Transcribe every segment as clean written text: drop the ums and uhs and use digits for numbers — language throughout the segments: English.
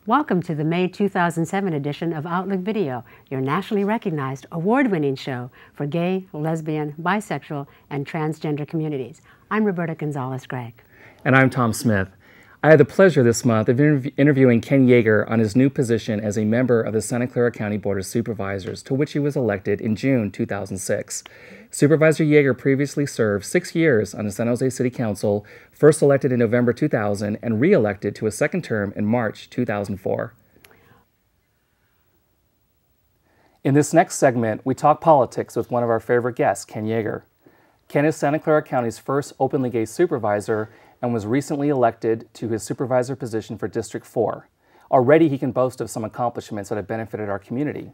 Welcome to the May 2007 edition of Outlook Video, your nationally recognized, award-winning show for gay, lesbian, bisexual, and transgender communities. I'm Roberta Gonzalez-Gregg. And I'm Tom Smith. I had the pleasure this month of interviewing Ken Yeager on his new position as a member of the Santa Clara County Board of Supervisors, to which he was elected in June 2006. Supervisor Yeager previously served 6 years on the San Jose City Council, first elected in November 2000 and re-elected to a second term in March 2004. In this next segment, we talk politics with one of our favorite guests, Ken Yeager. Ken is Santa Clara County's first openly gay supervisor and was recently elected to his supervisor position for District 4. Already he can boast of some accomplishments that have benefited our community.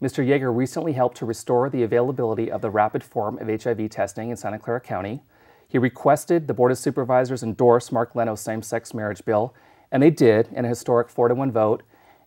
Mr. Yeager recently helped to restore the availability of the rapid form of HIV testing in Santa Clara County. He requested the Board of Supervisors endorse Mark Leno's same-sex marriage bill, and they did in a historic 4-1 vote.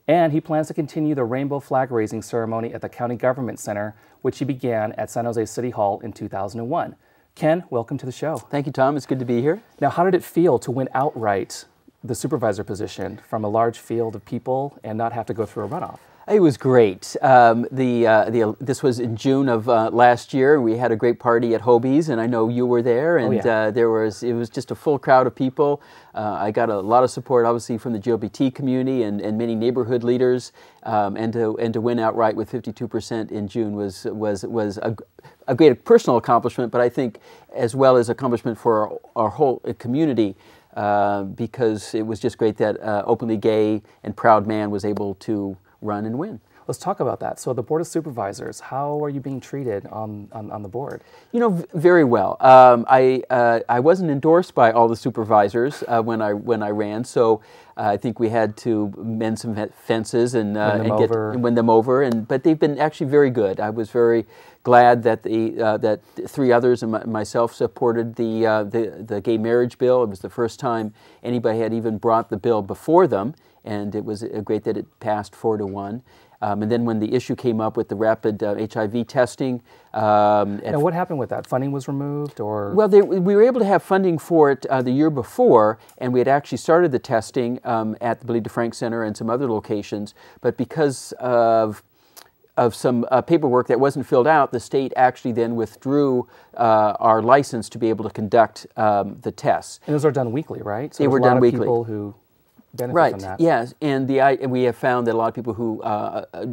And he plans to continue the rainbow flag raising ceremony at the County Government Center, which he began at San Jose City Hall in 2001. Ken, welcome to the show. Thank you, Tom. It's good to be here. Now, how did it feel to win outright the supervisor position from a large field of people and not have to go through a runoff? It was great. This was in June of last year. We had a great party at Hobie's, and I know you were there. And it was just a full crowd of people. I got a lot of support, obviously, from the GLBT community and many neighborhood leaders. And to win outright with 52% in June was a great personal accomplishment, but I think as well as accomplishment for our whole community. Because it was just great that openly gay and proud man was able to run and win. Let's talk about that. So the Board of Supervisors, how are you being treated on the board? You know, very well. I wasn't endorsed by all the supervisors when I ran, so I think we had to mend some fences and win them over. But they've been actually very good. I was very glad that that 3 others and myself supported the gay marriage bill. It was the first time anybody had even brought the bill before them, and it was great that it passed 4-1. And then when the issue came up with the rapid HIV testing. Now, what happened with that? Funding was removed, or? Well, we were able to have funding for it the year before, and we had actually started the testing at the Billy DeFrank Center and some other locations. But because of some paperwork that wasn't filled out, the state actually then withdrew our license to be able to conduct the tests. And those are done weekly, right? So they were done weekly. People who benefit right. from that. Yes, and we have found that a lot of people who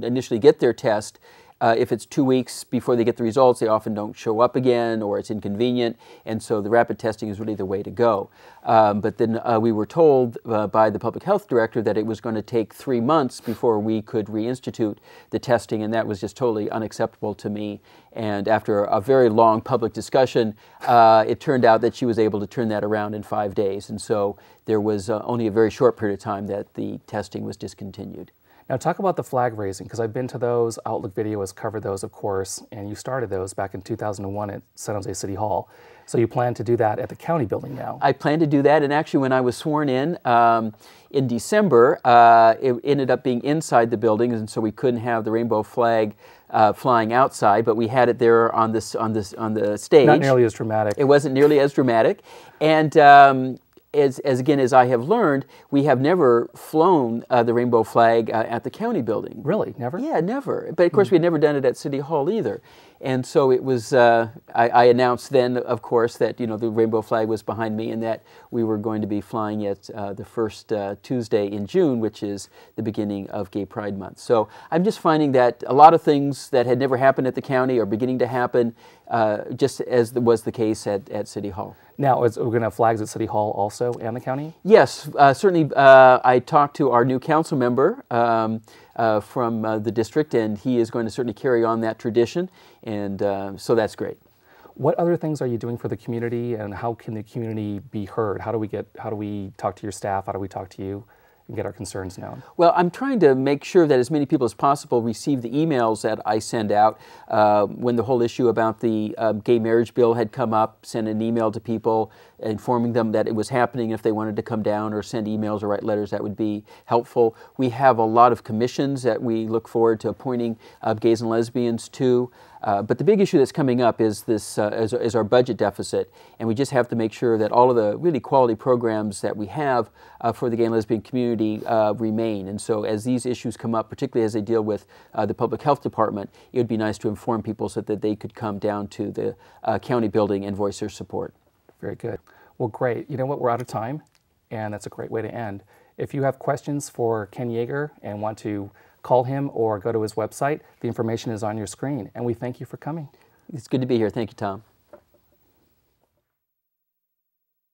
initially get their test, if it's 2 weeks before they get the results, they often don't show up again, or it's inconvenient, and so the rapid testing is really the way to go. But then we were told by the public health director that it was going to take 3 months before we could reinstitute the testing, and that was just totally unacceptable to me. And after a very long public discussion, it turned out that she was able to turn that around in 5 days, and so there was only a very short period of time that the testing was discontinued. Now talk about the flag raising, because I've been to those. Outlook Video has covered those, of course, and you started those back in 2001 at San Jose City Hall. So you plan to do that at the county building now? I plan to do that, and actually when I was sworn in December, it ended up being inside the building, and so we couldn't have the rainbow flag flying outside, but we had it there on the stage. Not nearly as dramatic. It wasn't nearly as dramatic, and as I have learned, we have never flown the rainbow flag at the county building. Really? Never? Yeah, never. But of course, we had never done it at City Hall either. And so it was, I announced then, of course, that the rainbow flag was behind me and that we were going to be flying it the first Tuesday in June, which is the beginning of Gay Pride Month. So I'm just finding that a lot of things that had never happened at the county are beginning to happen, just as was the case at City Hall. Now, we're going to have flags at City Hall also and the county? Yes, certainly. I talked to our new council member from the district, and he is going to certainly carry on that tradition, and so that's great. What other things are you doing for the community, and how can the community be heard? How do we talk to your staff? How do we talk to you and get our concerns known? Well, I'm trying to make sure that as many people as possible receive the emails that I send out. When the whole issue about the gay marriage bill had come up, send an email to people informing them that it was happening. If they wanted to come down or send emails or write letters, that would be helpful. We have a lot of commissions that we look forward to appointing gays and lesbians to. But the big issue that's coming up is this is our budget deficit, and we just have to make sure that all of the really quality programs that we have for the gay and lesbian community remain. And so as these issues come up, particularly as they deal with the public health department, it would be nice to inform people so that they could come down to the county building and voice their support. Very good. Well, great. You know what? We're out of time, and that's a great way to end. If you have questions for Ken Yeager and want to call him or go to his website, the information is on your screen. And we thank you for coming. It's good to be here. Thank you, Tom.